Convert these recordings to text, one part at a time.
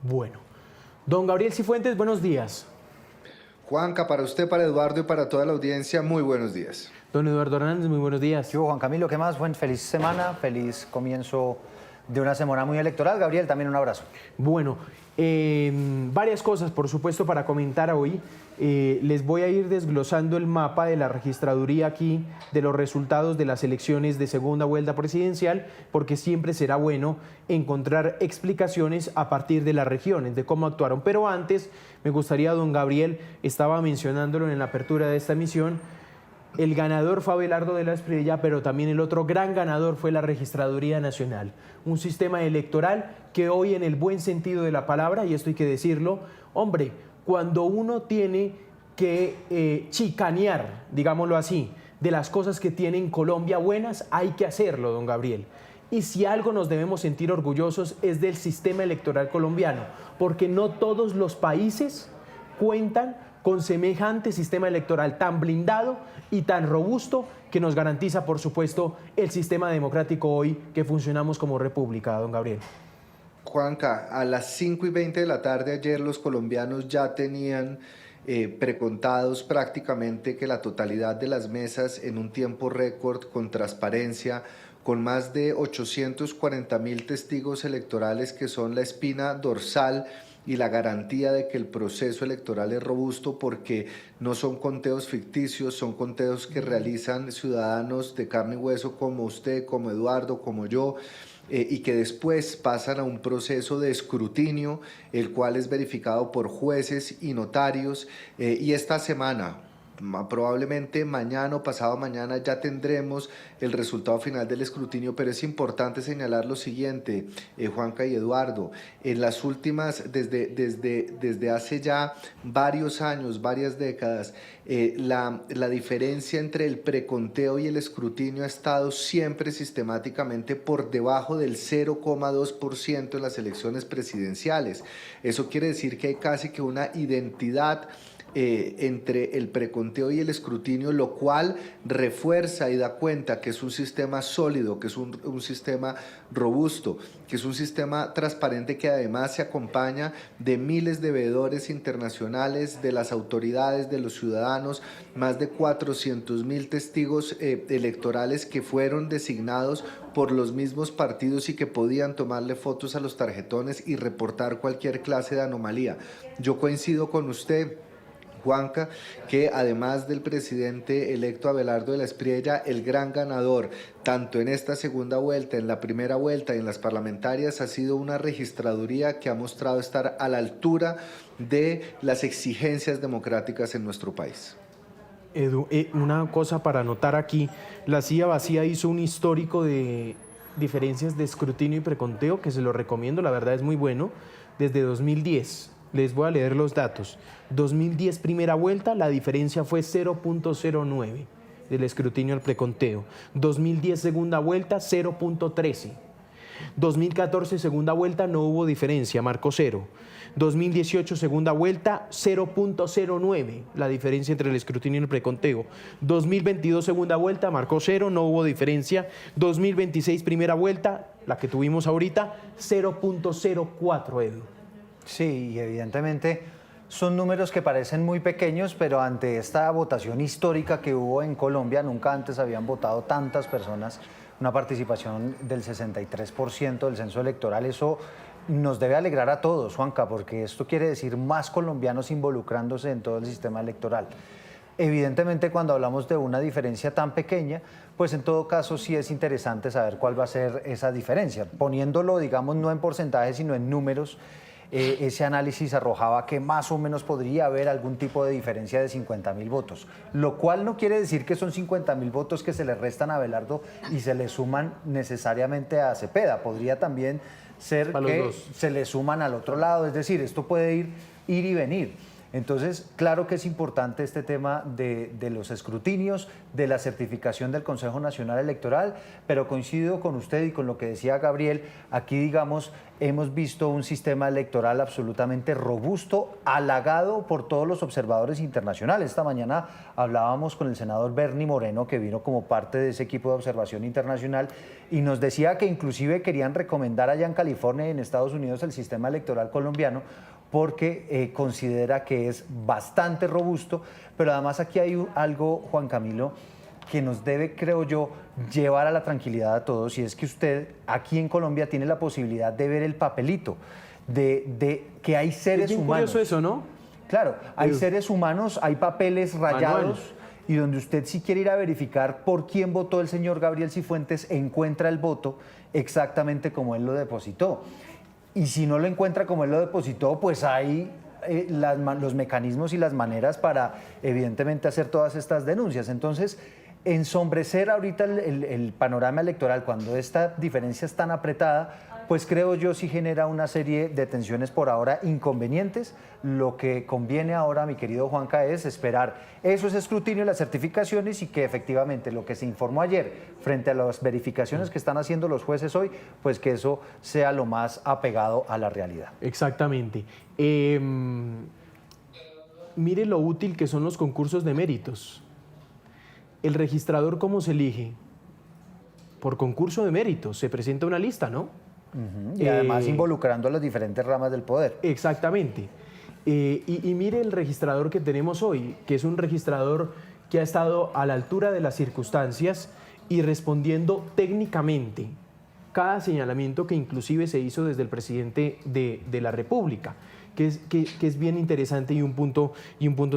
Bueno, don Gabriel Cifuentes, buenos días. Juanca, para usted, para Eduardo y para toda la audiencia, muy buenos días. Don Eduardo Hernández, muy buenos días. ¿Qué hubo, Juan Camilo? ¿Qué más? Buen feliz semana, feliz comienzo de una semana muy electoral. Gabriel, también un abrazo. Bueno, varias cosas, por supuesto, para comentar hoy. Les voy a ir desglosando el mapa de la registraduría aquí, de los resultados de las elecciones de segunda vuelta presidencial, porque siempre será bueno encontrar explicaciones a partir de las regiones, de cómo actuaron. Pero antes, me gustaría, don Gabriel, estaba mencionándolo en la apertura de esta emisión, el ganador fue Abelardo de la Espriella, pero también el otro gran ganador fue la Registraduría Nacional. Un sistema electoral que hoy, en el buen sentido de la palabra, y esto hay que decirlo, hombre, cuando uno tiene que chicanear, digámoslo así, de las cosas que tiene en Colombia buenas, hay que hacerlo, don Gabriel. Y si algo nos debemos sentir orgullosos es del sistema electoral colombiano, porque no todos los países cuentan con semejante sistema electoral tan blindado y tan robusto que nos garantiza, por supuesto, el sistema democrático hoy que funcionamos como república, don Gabriel. Juanca, a las 5:20 de la tarde ayer los colombianos ya tenían precontados prácticamente que la totalidad de las mesas en un tiempo récord, con transparencia, con más de 840.000 testigos electorales que son la espina dorsal y la garantía de que el proceso electoral es robusto, porque no son conteos ficticios, son conteos que realizan ciudadanos de carne y hueso como usted, como Eduardo, como yo, y que después pasan a un proceso de escrutinio, el cual es verificado por jueces y notarios, y esta semana, probablemente mañana o pasado mañana, ya tendremos el resultado final del escrutinio. Pero es importante señalar lo siguiente, Juanca y Eduardo: en las últimas, desde hace ya varios años, varias décadas, la diferencia entre el preconteo y el escrutinio ha estado siempre sistemáticamente por debajo del 0,2% en las elecciones presidenciales. Eso quiere decir que hay casi que una identidad entre el preconteo y el escrutinio, lo cual refuerza y da cuenta que es un sistema sólido, que es un sistema robusto, que es un sistema transparente, que además se acompaña de miles de veedores internacionales, de las autoridades, de los ciudadanos, más de 400.000 testigos electorales que fueron designados por los mismos partidos y que podían tomarle fotos a los tarjetones y reportar cualquier clase de anomalía. Yo coincido con usted, Juanca, que además del presidente electo Abelardo de la Espriella, el gran ganador, tanto en esta segunda vuelta, en la primera vuelta y en las parlamentarias, ha sido una registraduría que ha mostrado estar a la altura de las exigencias democráticas en nuestro país. Edu, una cosa para anotar aquí, la silla vacía hizo un histórico de diferencias de escrutinio y preconteo que se lo recomiendo, la verdad es muy bueno, desde 2010. Les voy a leer los datos. 2010 primera vuelta, la diferencia fue 0.09 del escrutinio al preconteo. 2010 segunda vuelta, 0.13. 2014 segunda vuelta, no hubo diferencia, marcó 0. 2018 segunda vuelta, 0.09, la diferencia entre el escrutinio y el preconteo. 2022 segunda vuelta, marcó 0, no hubo diferencia. 2026 primera vuelta, la que tuvimos ahorita, 0.04, Edu. Sí, y evidentemente son números que parecen muy pequeños, pero ante esta votación histórica que hubo en Colombia, nunca antes habían votado tantas personas, una participación del 63% del censo electoral. Eso nos debe alegrar a todos, Juanca, porque esto quiere decir más colombianos involucrándose en todo el sistema electoral. Evidentemente, cuando hablamos de una diferencia tan pequeña, pues en todo caso sí es interesante saber cuál va a ser esa diferencia. Poniéndolo, digamos, no en porcentaje, sino en números, ese análisis arrojaba que más o menos podría haber algún tipo de diferencia de 50.000 votos, lo cual no quiere decir que son 50.000 votos que se le restan a Abelardo y se le suman necesariamente a Cepeda. Podría también ser que se le suman al otro lado, es decir, esto puede ir y venir. Entonces, claro que es importante este tema de los escrutinios, de la certificación del Consejo Nacional Electoral, pero coincido con usted y con lo que decía Gabriel, aquí digamos, hemos visto un sistema electoral absolutamente robusto, halagado por todos los observadores internacionales. Esta mañana hablábamos con el senador Bernie Moreno, que vino como parte de ese equipo de observación internacional, y nos decía que inclusive querían recomendar allá en California y en Estados Unidos el sistema electoral colombiano, porque considera que es bastante robusto, pero además aquí hay algo, Juan Camilo, que nos debe, creo yo, llevar a la tranquilidad a todos, y es que usted aquí en Colombia tiene la posibilidad de ver el papelito, de que hay seres es bien humanos. curioso eso, ¿no? Claro, hay seres humanos, hay papeles rayados, Manual. y donde usted si quiere ir a verificar por quién votó el señor Gabriel Cifuentes, encuentra el voto exactamente como él lo depositó. Y si no lo encuentra como él lo depositó, pues hay los mecanismos y las maneras para, evidentemente, hacer todas estas denuncias. Entonces, ensombrecer ahorita el panorama electoral cuando esta diferencia es tan apretada, pues creo yo sí genera una serie de tensiones por ahora inconvenientes. Lo que conviene ahora, mi querido Juanca, es esperar esos escrutinios, las certificaciones, y que efectivamente lo que se informó ayer frente a las verificaciones que están haciendo los jueces hoy, pues que eso sea lo más apegado a la realidad. Exactamente. Mire lo útil que son los concursos de méritos. ¿El registrador cómo se elige? Por concurso de méritos. Se presenta una lista, ¿no? Y además involucrando a las diferentes ramas del poder. Exactamente. Y mire el registrador que tenemos hoy, que es un registrador que ha estado a la altura de las circunstancias y respondiendo técnicamente cada señalamiento que inclusive se hizo desde el presidente de la República, que es bien interesante y un punto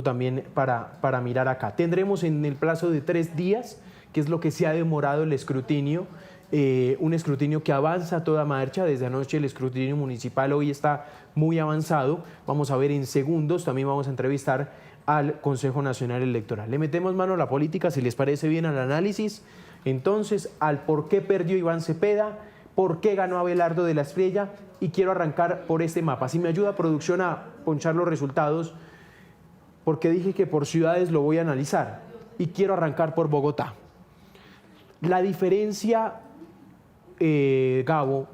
también para mirar acá. Tendremos en el plazo de 3 días, que es lo que se ha demorado el escrutinio, un escrutinio que avanza a toda marcha. Desde anoche el escrutinio municipal hoy está muy avanzado. Vamos a ver en segundos, también vamos a entrevistar al Consejo Nacional Electoral. Le metemos mano a la política, si les parece bien, al análisis. Entonces, al por qué perdió Iván Cepeda, por qué ganó Abelardo de la Espriella, y quiero arrancar por este mapa. Si me ayuda producción a ponchar los resultados, porque dije que por ciudades lo voy a analizar, y quiero arrancar por Bogotá. La diferencia, Gabo,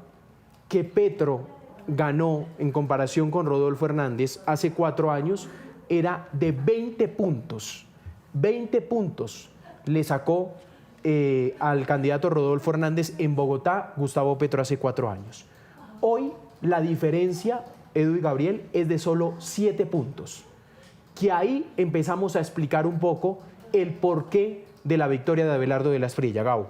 que Petro ganó en comparación con Rodolfo Hernández hace 4 años era de 20 puntos. 20 puntos le sacó al candidato Rodolfo Hernández en Bogotá Gustavo Petro hace 4 años. Hoy la diferencia, Edu y Gabriel, es de solo 7 puntos. Que ahí empezamos a explicar un poco el porqué de la victoria de Abelardo de la Espriella, Gabo.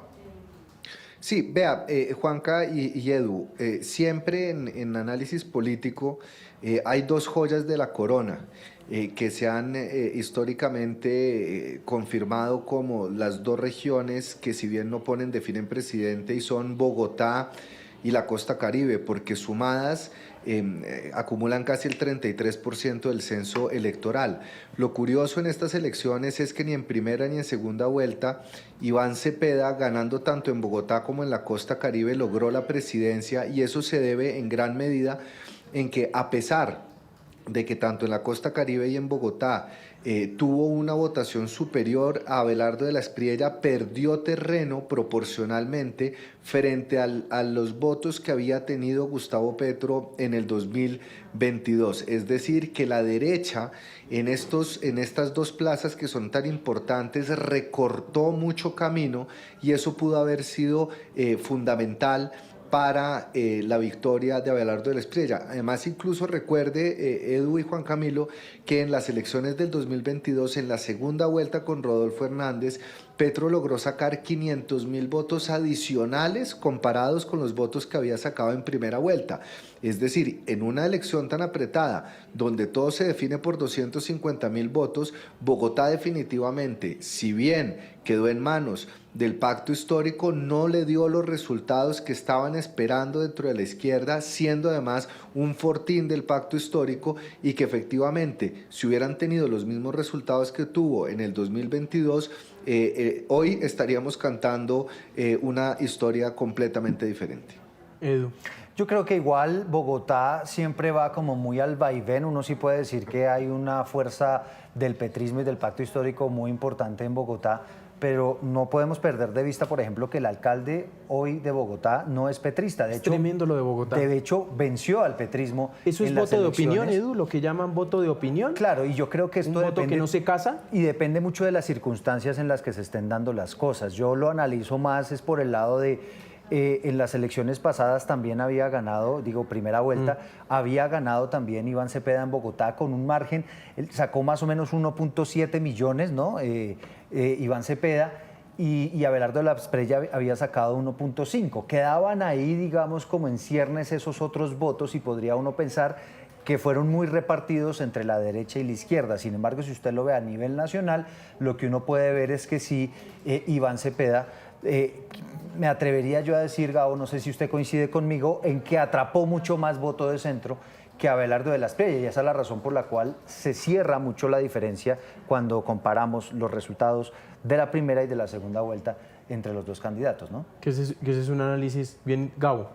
Sí, vea, Juanca y Edu, siempre en análisis político hay 2 joyas de la corona que se han históricamente confirmado como las 2 regiones que, si bien no definen presidente, y son Bogotá y la costa Caribe, porque sumadas acumulan casi el 33% del censo electoral. Lo curioso en estas elecciones es que ni en primera ni en segunda vuelta Iván Cepeda, ganando tanto en Bogotá como en la costa Caribe, logró la presidencia, y eso se debe en gran medida en que, a pesar de que tanto en la costa Caribe y en Bogotá tuvo una votación superior a Abelardo de la Espriella, perdió terreno proporcionalmente frente a los votos que había tenido Gustavo Petro en el 2022. Es decir, que la derecha en estas 2 plazas que son tan importantes recortó mucho camino, y eso pudo haber sido fundamental para la victoria de Abelardo de la Espriella. Además, incluso recuerde, Edu y Juan Camilo, que en las elecciones del 2022, en la segunda vuelta con Rodolfo Hernández, Petro logró sacar 500.000 votos adicionales comparados con los votos que había sacado en primera vuelta. Es decir, en una elección tan apretada, donde todo se define por 250.000 votos, Bogotá definitivamente, si bien quedó en manos del pacto histórico, no le dio los resultados que estaban esperando dentro de la izquierda, siendo además un fortín del pacto histórico, y que efectivamente, si hubieran tenido los mismos resultados que tuvo en el 2022, hoy estaríamos cantando una historia completamente diferente. Edu. Yo creo que igual Bogotá siempre va como muy al vaivén. Uno sí puede decir que hay una fuerza del petrismo y del pacto histórico muy importante en Bogotá, pero no podemos perder de vista, por ejemplo, que el alcalde hoy de Bogotá no es petrista. De Es hecho, tremendo lo de Bogotá. De hecho, venció al petrismo. ¿Eso es en las voto de opinión, elecciones. Edu? ¿Lo que llaman voto de opinión? Claro, y yo creo que esto ¿Un voto depende, que no se casa? y depende mucho de las circunstancias en las que se estén dando las cosas. Yo lo analizo más es por el lado de, en las elecciones pasadas también había ganado, digo, primera vuelta, había ganado también Iván Cepeda en Bogotá con un margen, él sacó más o menos 1.7 millones, ¿no? Iván Cepeda. Y Abelardo de la Espriella había sacado 1.5. Quedaban ahí, digamos, como en ciernes esos otros votos y podría uno pensar que fueron muy repartidos entre la derecha y la izquierda. Sin embargo, si usted lo ve a nivel nacional, lo que uno puede ver es que sí, Iván Cepeda, me atrevería yo a decir, Gabo, no sé si usted coincide conmigo, en que atrapó mucho más voto de centro que Abelardo de la Espriella, y esa es la razón por la cual se cierra mucho la diferencia cuando comparamos los resultados de la primera y de la segunda vuelta entre los dos candidatos, ¿no? Que ese es un análisis bien, Gabo.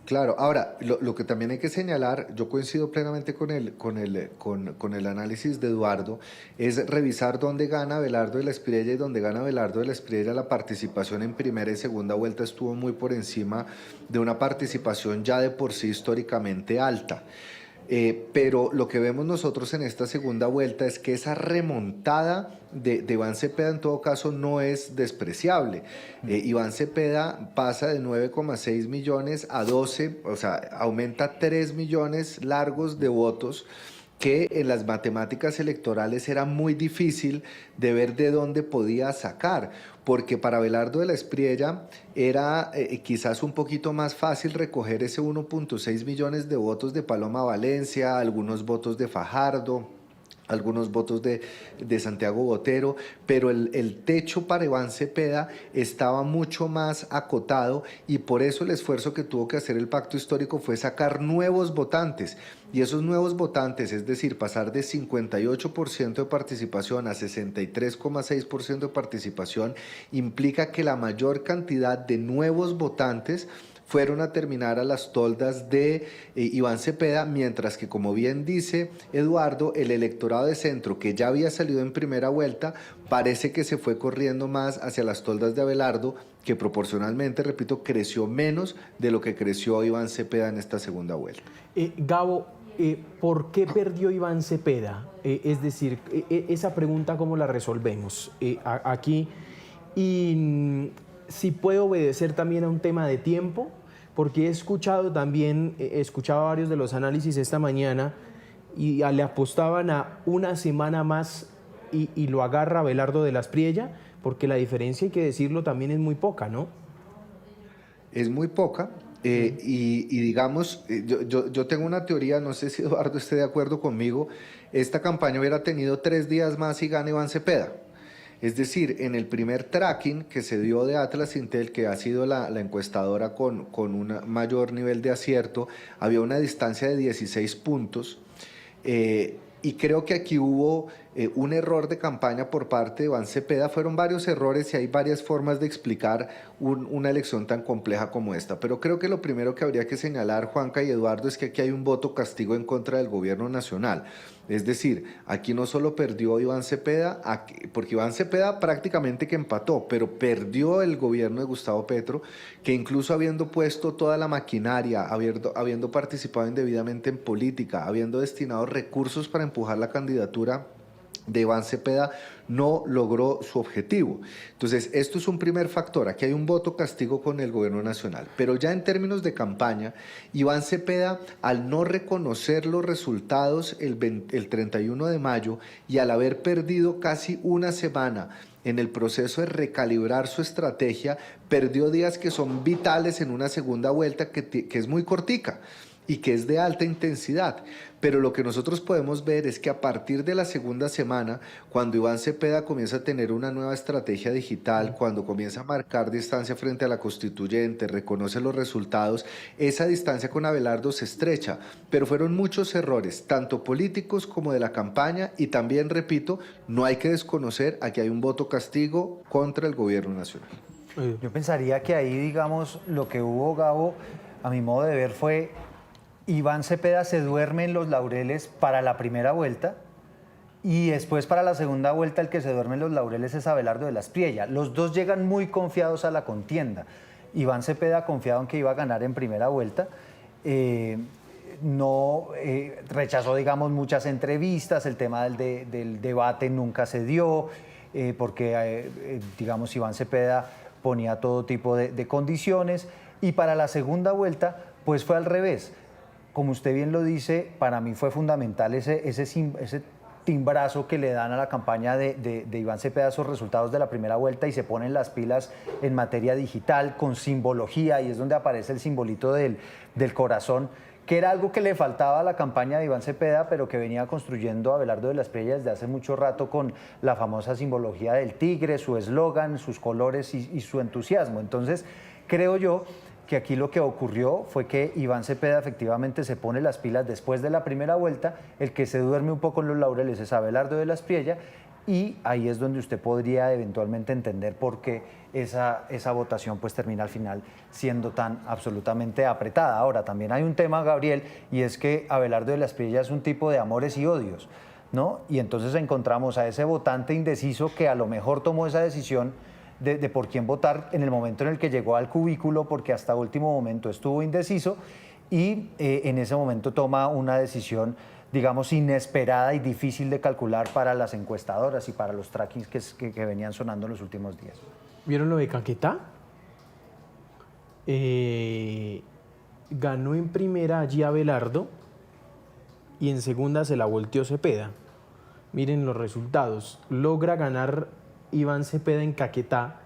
Claro, ahora, lo que también hay que señalar, yo coincido plenamente con el análisis de Eduardo, es revisar dónde gana Abelardo de la Espriella, y dónde gana Abelardo de la Espriella la participación en primera y segunda vuelta estuvo muy por encima de una participación ya de por sí históricamente alta. Pero lo que vemos nosotros en esta segunda vuelta es que esa remontada de Iván Cepeda en todo caso no es despreciable. Iván Cepeda pasa de 9,6 millones a 12, o sea, aumenta 3 millones largos de votos, que en las matemáticas electorales era muy difícil de ver de dónde podía sacar, porque para Abelardo de la Espriella era quizás un poquito más fácil recoger ese 1.6 millones de votos de Paloma Valencia, algunos votos de Fajardo, algunos votos de Santiago Botero, pero el techo para Iván Cepeda estaba mucho más acotado, y por eso el esfuerzo que tuvo que hacer el pacto histórico fue sacar nuevos votantes, y esos nuevos votantes, es decir, pasar de 58% de participación a 63,6% de participación, implica que la mayor cantidad de nuevos votantes fueron a terminar a las toldas de Iván Cepeda, mientras que, como bien dice Eduardo, el electorado de centro, que ya había salido en primera vuelta, parece que se fue corriendo más hacia las toldas de Abelardo, que proporcionalmente, repito, creció menos de lo que creció Iván Cepeda en esta segunda vuelta. Gabo, ¿por qué perdió Iván Cepeda? Es decir, esa pregunta, ¿cómo la resolvemos aquí? Y si puede obedecer también a un tema de tiempo, porque he escuchado también, escuchaba varios de los análisis esta mañana y le apostaban a una semana más y lo agarra Abelardo de la Espriella, porque la diferencia, hay que decirlo, también es muy poca, ¿no? Es muy poca. Y digamos, yo tengo una teoría, no sé si Eduardo esté de acuerdo conmigo, esta campaña hubiera tenido 3 días más y gana Iván Cepeda. Es decir, en el primer tracking que se dio de Atlas Intel, que ha sido la encuestadora con un mayor nivel de acierto, había una distancia de 16 puntos. Y creo que aquí hubo un error de campaña por parte de Iván Cepeda. Fueron varios errores y hay varias formas de explicar una elección tan compleja como esta. Pero creo que lo primero que habría que señalar, Juanca y Eduardo, es que aquí hay un voto castigo en contra del gobierno nacional. Es decir, aquí no solo perdió Iván Cepeda, porque Iván Cepeda prácticamente que empató, pero perdió el gobierno de Gustavo Petro, que incluso habiendo puesto toda la maquinaria, habiendo participado indebidamente en política, habiendo destinado recursos para empujar la candidatura de Iván Cepeda, no logró su objetivo. Entonces, esto es un primer factor. Aquí hay un voto castigo con el gobierno nacional. Pero ya en términos de campaña, Iván Cepeda, al no reconocer los resultados el 31 de mayo y al haber perdido casi una semana en el proceso de recalibrar su estrategia, perdió días que son vitales en una segunda vuelta que es muy cortica y que es de alta intensidad. Pero lo que nosotros podemos ver es que a partir de la segunda semana, cuando Iván Cepeda comienza a tener una nueva estrategia digital, cuando comienza a marcar distancia frente a la constituyente, reconoce los resultados, esa distancia con Abelardo se estrecha. Pero fueron muchos errores, tanto políticos como de la campaña, y también, repito, no hay que desconocer, aquí hay un voto castigo contra el gobierno nacional. Yo pensaría que ahí, digamos, lo que hubo, Gabo, a mi modo de ver, fue Iván Cepeda se duerme en los laureles para la primera vuelta y después para la segunda vuelta el que se duerme en los laureles es Abelardo de la Espriella. Los dos llegan muy confiados a la contienda. Iván Cepeda confiado en que iba a ganar en primera vuelta. Rechazó, digamos, muchas entrevistas, el tema del debate nunca se dio, porque, digamos, Iván Cepeda ponía todo tipo de condiciones. Y para la segunda vuelta, pues fue al revés. Como usted bien lo dice, para mí fue fundamental ese timbrazo que le dan a la campaña de Iván Cepeda, esos resultados de la primera vuelta, y se ponen las pilas en materia digital, con simbología, y es donde aparece el simbolito del corazón, que era algo que le faltaba a la campaña de Iván Cepeda, pero que venía construyendo Abelardo de la Espriella desde hace mucho rato con la famosa simbología del tigre, su eslogan, sus colores y su entusiasmo. Entonces, creo yo que aquí lo que ocurrió fue que Iván Cepeda efectivamente se pone las pilas después de la primera vuelta, el que se duerme un poco en los laureles es Abelardo de la Espriella, y ahí es donde usted podría eventualmente entender por qué esa votación pues termina al final siendo tan absolutamente apretada. Ahora, también hay un tema, Gabriel, y es que Abelardo de la Espriella es un tipo de amores y odios, ¿no? Y entonces encontramos a ese votante indeciso que a lo mejor tomó esa decisión de por quién votar en el momento en el que llegó al cubículo, porque hasta último momento estuvo indeciso, y en ese momento toma una decisión, digamos, inesperada y difícil de calcular para las encuestadoras y para los trackings que venían sonando en los últimos días. ¿Vieron lo de Caquetá? Ganó en primera allí Abelardo y en segunda se la volteó Cepeda. Miren los resultados. Logra ganar Iván Cepeda en Caquetá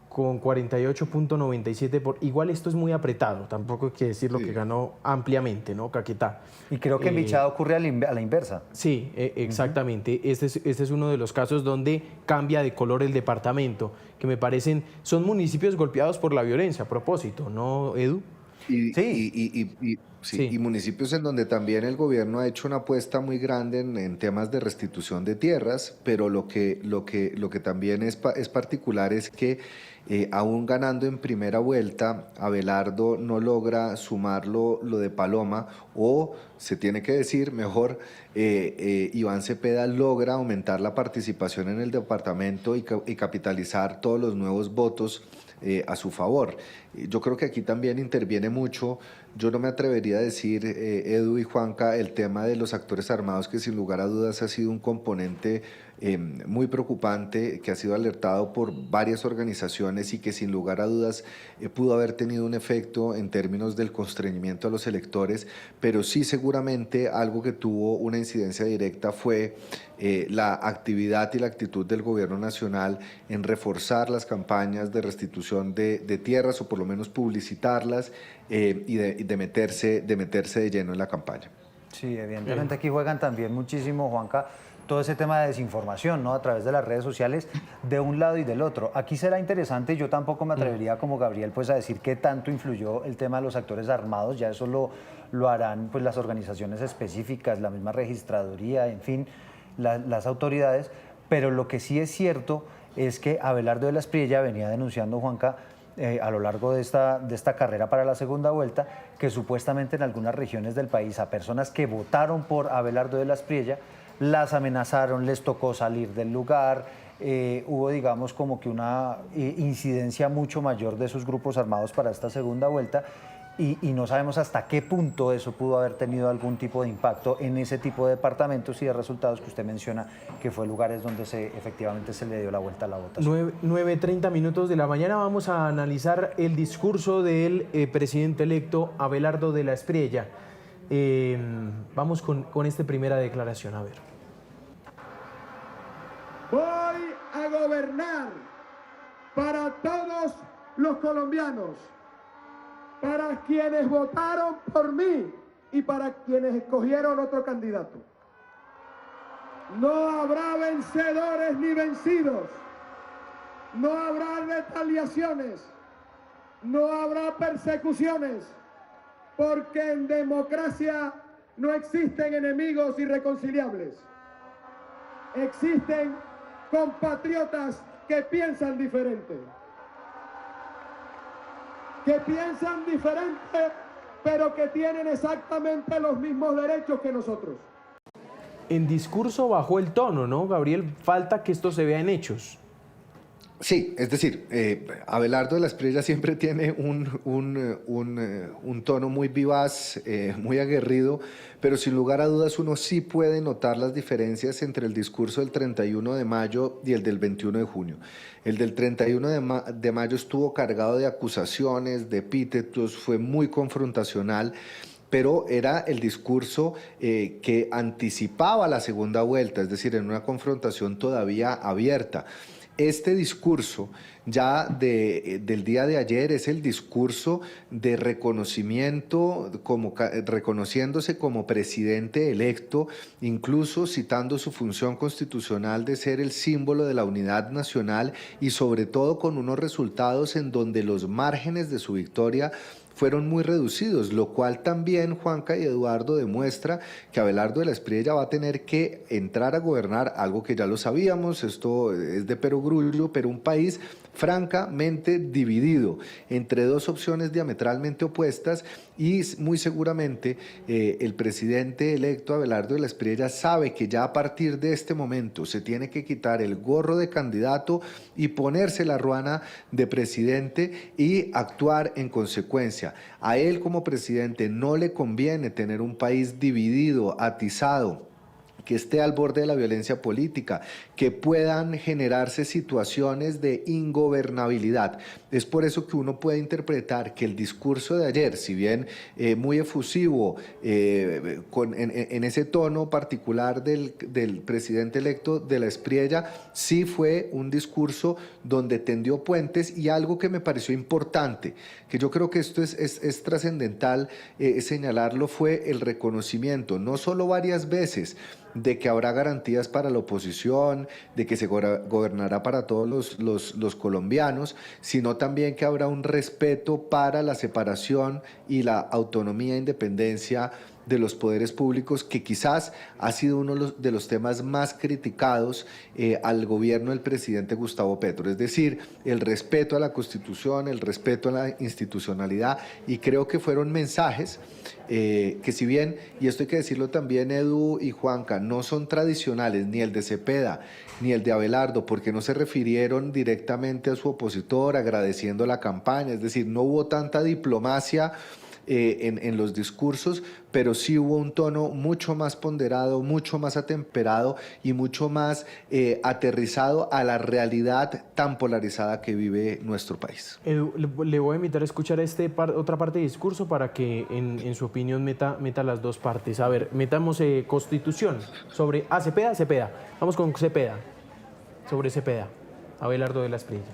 con 48.97 igual esto es muy apretado, tampoco hay que decirlo que ganó ampliamente, ¿no? Caquetá. Y creo que en Bichada ocurre a la inversa. Sí, exactamente. Este es uno de los casos donde cambia de color el departamento, que me parecen, son municipios golpeados por la violencia, a propósito, ¿no, Edu? Y municipios en donde también el gobierno ha hecho una apuesta muy grande en temas de restitución de tierras, pero lo que también es particular es que aún ganando en primera vuelta, Abelardo no logra sumar lo de Paloma, o se tiene que decir mejor, Iván Cepeda logra aumentar la participación en el departamento y capitalizar todos los nuevos votos a su favor. Yo creo que aquí también interviene mucho, yo no me atrevería a decir, Edu y Juanca, el tema de los actores armados, que sin lugar a dudas ha sido un componente muy preocupante, que ha sido alertado por varias organizaciones y que sin lugar a dudas pudo haber tenido un efecto en términos del constreñimiento a los electores, pero sí seguramente algo que tuvo una incidencia directa fue la actividad y la actitud del gobierno nacional en reforzar las campañas de restitución de tierras, o por lo menos publicitarlas, y de meterse de lleno en la campaña. Sí, evidentemente aquí juegan también muchísimo, Juanca, todo ese tema de desinformación, ¿no? A través de las redes sociales, de un lado y del otro. Aquí será interesante, yo tampoco me atrevería como Gabriel pues a decir qué tanto influyó el tema de los actores armados, ya eso lo harán pues las organizaciones específicas, la misma registraduría, en fin, las autoridades, pero lo que sí es cierto es que Abelardo de la Espriella venía denunciando, Juanca, a lo largo de esta carrera para la segunda vuelta, que supuestamente en algunas regiones del país a personas que votaron por Abelardo de la Espriella las amenazaron, les tocó salir del lugar, hubo digamos como que una incidencia mucho mayor de esos grupos armados para esta segunda vuelta, y no sabemos hasta qué punto eso pudo haber tenido algún tipo de impacto en ese tipo de departamentos y de resultados que usted menciona, que fue lugares donde efectivamente se le dio la vuelta a la votación. 9:30 minutos de la mañana vamos a analizar el discurso del presidente electo Abelardo de la Espriella. Vamos con esta primera declaración, a ver. Voy a gobernar para todos los colombianos, para quienes votaron por mí y para quienes escogieron otro candidato. No habrá vencedores ni vencidos, no habrá retaliaciones, no habrá persecuciones, porque en democracia no existen enemigos irreconciliables. Existen compatriotas que piensan diferente. que piensan diferente, pero que tienen exactamente los mismos derechos que nosotros. En discurso bajó el tono, ¿no, Gabriel? Falta que esto se vea en hechos. Sí, es decir, Abelardo de la Espriella siempre tiene un tono muy vivaz, muy aguerrido, pero sin lugar a dudas uno sí puede notar las diferencias entre el discurso del 31 de mayo y el del 21 de junio. El del 31 de mayo estuvo cargado de acusaciones, de epítetos, fue muy confrontacional, pero era el discurso que anticipaba la segunda vuelta, es decir, en una confrontación todavía abierta. Este discurso ya del día de ayer es el discurso de reconocimiento, reconociéndose como presidente electo, incluso citando su función constitucional de ser el símbolo de la unidad nacional y sobre todo con unos resultados en donde los márgenes de su victoria fueron muy reducidos, lo cual también Juanca y Eduardo demuestra que Abelardo de la Espriella va a tener que entrar a gobernar, algo que ya lo sabíamos, esto es de perogrullo, pero un país francamente dividido entre dos opciones diametralmente opuestas y muy seguramente el presidente electo Abelardo de la Espriella sabe que ya a partir de este momento se tiene que quitar el gorro de candidato y ponerse la ruana de presidente y actuar en consecuencia. A él como presidente no le conviene tener un país dividido, atizado, que esté al borde de la violencia política, que puedan generarse situaciones de ingobernabilidad. Es por eso que uno puede interpretar que el discurso de ayer, si bien muy efusivo, en ese tono particular del presidente electo de la Espriella, sí fue un discurso donde tendió puentes y algo que me pareció importante, que yo creo que esto es trascendental señalarlo, fue el reconocimiento, no solo varias veces, de que habrá garantías para la oposición, de que se gobernará para todos los colombianos, sino también que habrá un respeto para la separación y la autonomía e independencia de los poderes públicos, que quizás ha sido uno de los temas más criticados al gobierno del presidente Gustavo Petro, es decir, el respeto a la Constitución, el respeto a la institucionalidad, y creo que fueron mensajes que si bien, y esto hay que decirlo también Edu y Juanca, no son tradicionales, ni el de Cepeda, ni el de Abelardo, porque no se refirieron directamente a su opositor agradeciendo la campaña, es decir, no hubo tanta diplomacia en los discursos, pero sí hubo un tono mucho más ponderado, mucho más atemperado y mucho más aterrizado a la realidad tan polarizada que vive nuestro país. Edu, le voy a invitar a escuchar otra parte del discurso para que en su opinión meta las dos partes. A ver, metamos Constitución sobre Cepeda. Vamos con Cepeda, sobre Cepeda, Abelardo de la Espriella.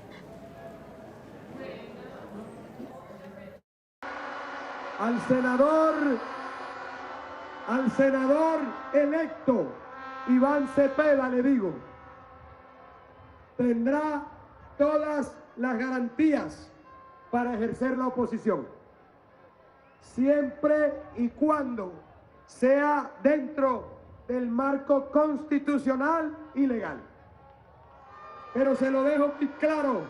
Al senador electo Iván Cepeda le digo, tendrá todas las garantías para ejercer la oposición, siempre y cuando sea dentro del marco constitucional y legal. Pero se lo dejo muy claro,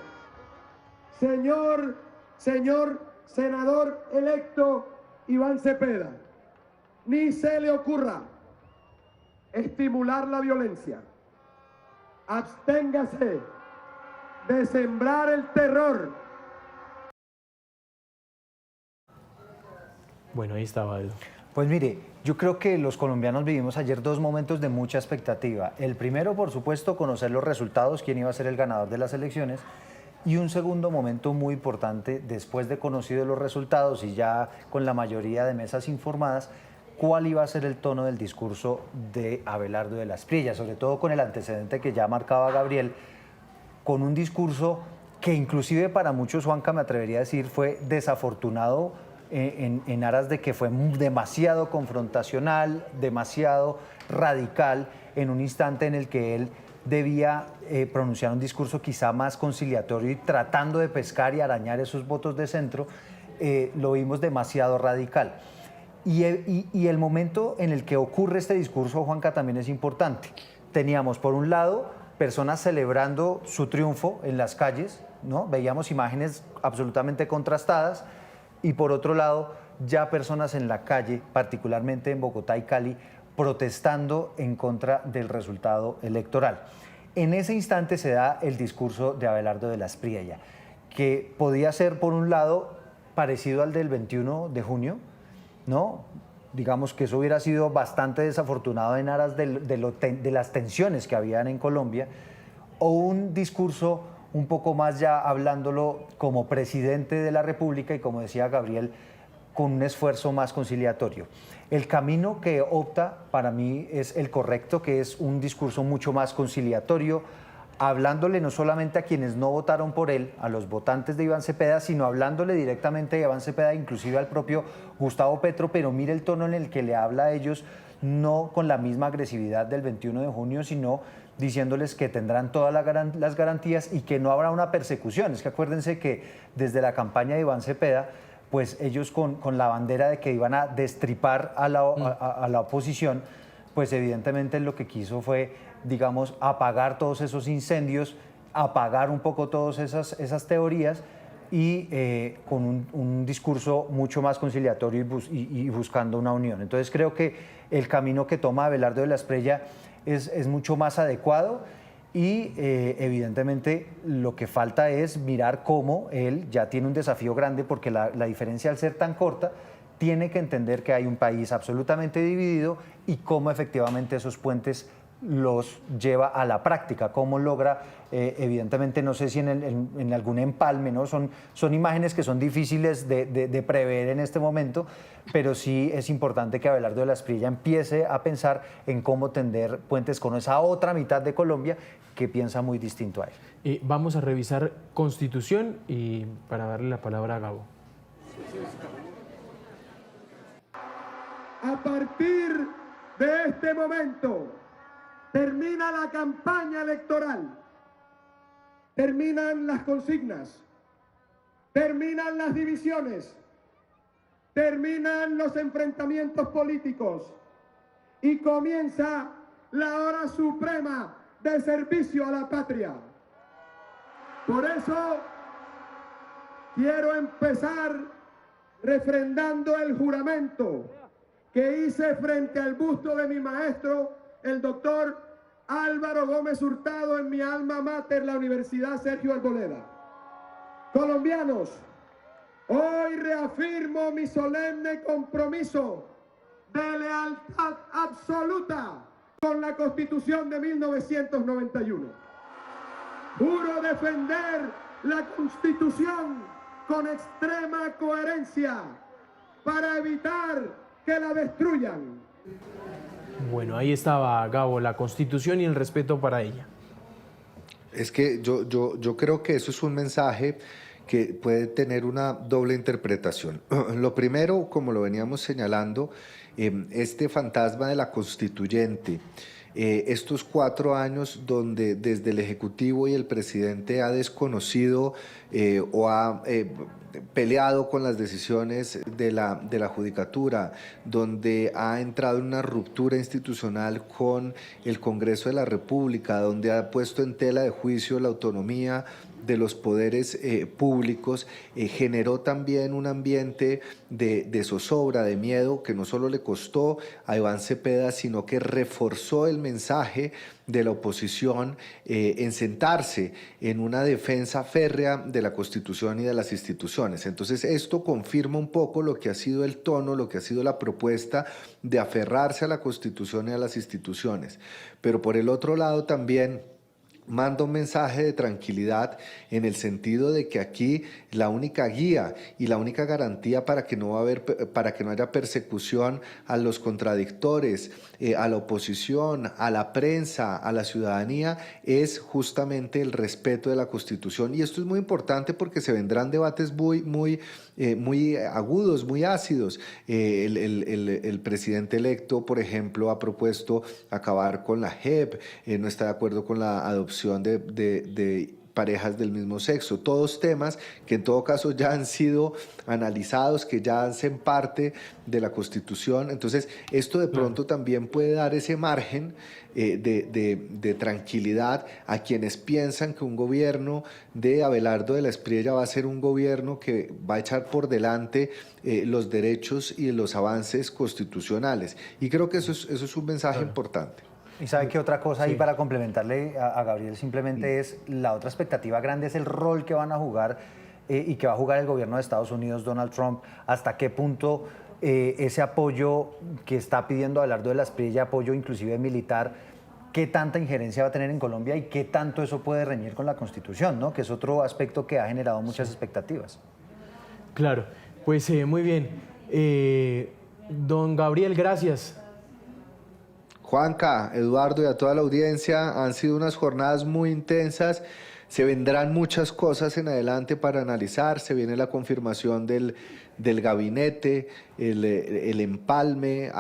señor senador electo Iván Cepeda, ni se le ocurra estimular la violencia. Absténgase de sembrar el terror. Bueno, ahí estaba Edu. Pues mire, yo creo que los colombianos vivimos ayer dos momentos de mucha expectativa. El primero, por supuesto, conocer los resultados, quién iba a ser el ganador de las elecciones. Y un segundo momento muy importante, después de conocidos los resultados y ya con la mayoría de mesas informadas, cuál iba a ser el tono del discurso de Abelardo de la Espriella, sobre todo con el antecedente que ya marcaba Gabriel, con un discurso que inclusive para muchos, Juanca, me atrevería a decir, fue desafortunado en aras de que fue demasiado confrontacional, demasiado radical, en un instante en el que él debía pronunciar un discurso quizá más conciliatorio y tratando de pescar y arañar esos votos de centro, lo vimos demasiado radical. Y el momento en el que ocurre este discurso, Juanca, también es importante. Teníamos, por un lado, personas celebrando su triunfo en las calles, ¿no? Veíamos imágenes absolutamente contrastadas y por otro lado ya personas en la calle, particularmente en Bogotá y Cali, protestando en contra del resultado electoral. En ese instante se da el discurso de Abelardo de la Espriella, que podía ser, por un lado, parecido al del 21 de junio, ¿no? Digamos que eso hubiera sido bastante desafortunado en aras de las tensiones que habían en Colombia, o un discurso un poco más ya hablándolo como presidente de la República y, como decía Gabriel, con un esfuerzo más conciliatorio. El camino que opta para mí es el correcto, que es un discurso mucho más conciliatorio, hablándole no solamente a quienes no votaron por él, a los votantes de Iván Cepeda, sino hablándole directamente a Iván Cepeda, inclusive al propio Gustavo Petro, pero mire el tono en el que le habla a ellos, no con la misma agresividad del 21 de junio, sino diciéndoles que tendrán todas las garantías y que no habrá una persecución. Es que acuérdense que desde la campaña de Iván Cepeda, pues ellos con la bandera de que iban a destripar a la oposición, pues evidentemente lo que quiso fue, digamos, apagar todos esos incendios, apagar un poco todas esas teorías y con un discurso mucho más conciliatorio y buscando una unión. Entonces creo que el camino que toma Abelardo de la Espriella es mucho más adecuado y evidentemente lo que falta es mirar cómo él ya tiene un desafío grande, porque la diferencia al ser tan corta tiene que entender que hay un país absolutamente dividido y cómo efectivamente esos puentes los lleva a la práctica, cómo logra, evidentemente no sé si en algún empalme, ¿no? Son imágenes que son difíciles de prever en este momento, pero sí es importante que Abelardo de la Espriella empiece a pensar en cómo tender puentes con esa otra mitad de Colombia que piensa muy distinto a él. Vamos a revisar Constitución y para darle la palabra a Gabo. A partir de este momento termina la campaña electoral, terminan las consignas, terminan las divisiones, terminan los enfrentamientos políticos y comienza la hora suprema de servicio a la patria. Por eso quiero empezar refrendando el juramento que hice frente al busto de mi maestro, el doctor Álvaro Gómez Hurtado, en mi alma mater, la Universidad Sergio Arboleda. Colombianos, hoy reafirmo mi solemne compromiso de lealtad absoluta con la Constitución de 1991. Juro defender la Constitución con extrema coherencia para evitar que la destruyan. Bueno, ahí estaba, Gabo, la Constitución y el respeto para ella. Es que yo creo que eso es un mensaje que puede tener una doble interpretación. Lo primero, como lo veníamos señalando, este fantasma de la constituyente, estos 4 años donde desde el Ejecutivo y el presidente ha desconocido o ha peleado con las decisiones de la Judicatura, donde ha entrado en una ruptura institucional con el Congreso de la República, donde ha puesto en tela de juicio la autonomía de los poderes públicos, generó también un ambiente de zozobra, de miedo, que no solo le costó a Iván Cepeda, sino que reforzó el mensaje de la oposición en sentarse en una defensa férrea de la Constitución y de las instituciones. Entonces esto confirma un poco lo que ha sido el tono, lo que ha sido la propuesta de aferrarse a la Constitución y a las instituciones. Pero por el otro lado también manda un mensaje de tranquilidad en el sentido de que aquí la única guía y la única garantía para que no haya persecución a los contradictores, a la oposición, a la prensa, a la ciudadanía, es justamente el respeto de la Constitución. Y esto es muy importante porque se vendrán debates muy agudos, muy ácidos. El presidente electo, por ejemplo, ha propuesto acabar con la JEP, no está de acuerdo con la adopción de parejas del mismo sexo. Todos temas que en todo caso ya han sido analizados, que ya hacen parte de la Constitución. Entonces, esto de pronto también puede dar ese margen de tranquilidad a quienes piensan que un gobierno de Abelardo de la Espriella va a ser un gobierno que va a echar por delante los derechos y los avances constitucionales. Y creo que eso es un mensaje importante. Y sabe que otra cosa ahí Sí. para complementarle a Gabriel simplemente es la otra expectativa grande es el rol que van a jugar y que va a jugar el gobierno de Estados Unidos, Donald Trump, hasta qué punto ese apoyo que está pidiendo Abelardo de la Espriella, apoyo inclusive militar, qué tanta injerencia va a tener en Colombia y qué tanto eso puede reñir con la Constitución, ¿no? Que es otro aspecto que ha generado muchas expectativas. Claro, pues muy bien. Don Gabriel, gracias. Juanca, Eduardo y a toda la audiencia, han sido unas jornadas muy intensas. Se vendrán muchas cosas en adelante para analizar. Se viene la confirmación del gabinete, el empalme.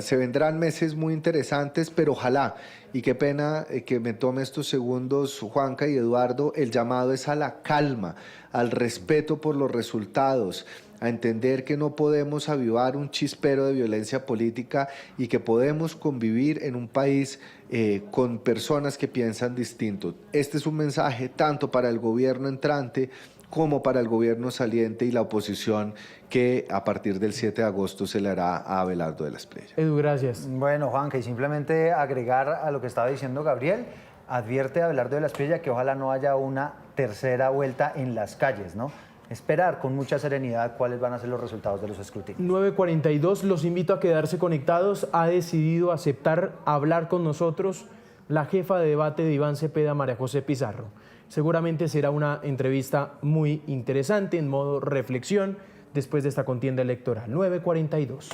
Se vendrán meses muy interesantes, pero ojalá, y qué pena que me tome estos segundos, Juanca y Eduardo, el llamado es a la calma, al respeto por los resultados, a entender que no podemos avivar un chispero de violencia política y que podemos convivir en un país con personas que piensan distinto. Este es un mensaje tanto para el gobierno entrante como para el gobierno saliente y la oposición que a partir del 7 de agosto se le hará a Abelardo de la Espriella. Edu, gracias. Bueno, Juanca, y simplemente agregar a lo que estaba diciendo Gabriel, advierte a Abelardo de la Espriella que ojalá no haya una tercera vuelta en las calles, ¿no? Esperar con mucha serenidad cuáles van a ser los resultados de los escrutinios. 9:42, los invito a quedarse conectados. Ha decidido aceptar hablar con nosotros la jefa de debate de Iván Cepeda, María José Pizarro. Seguramente será una entrevista muy interesante en modo reflexión después de esta contienda electoral. 9:42.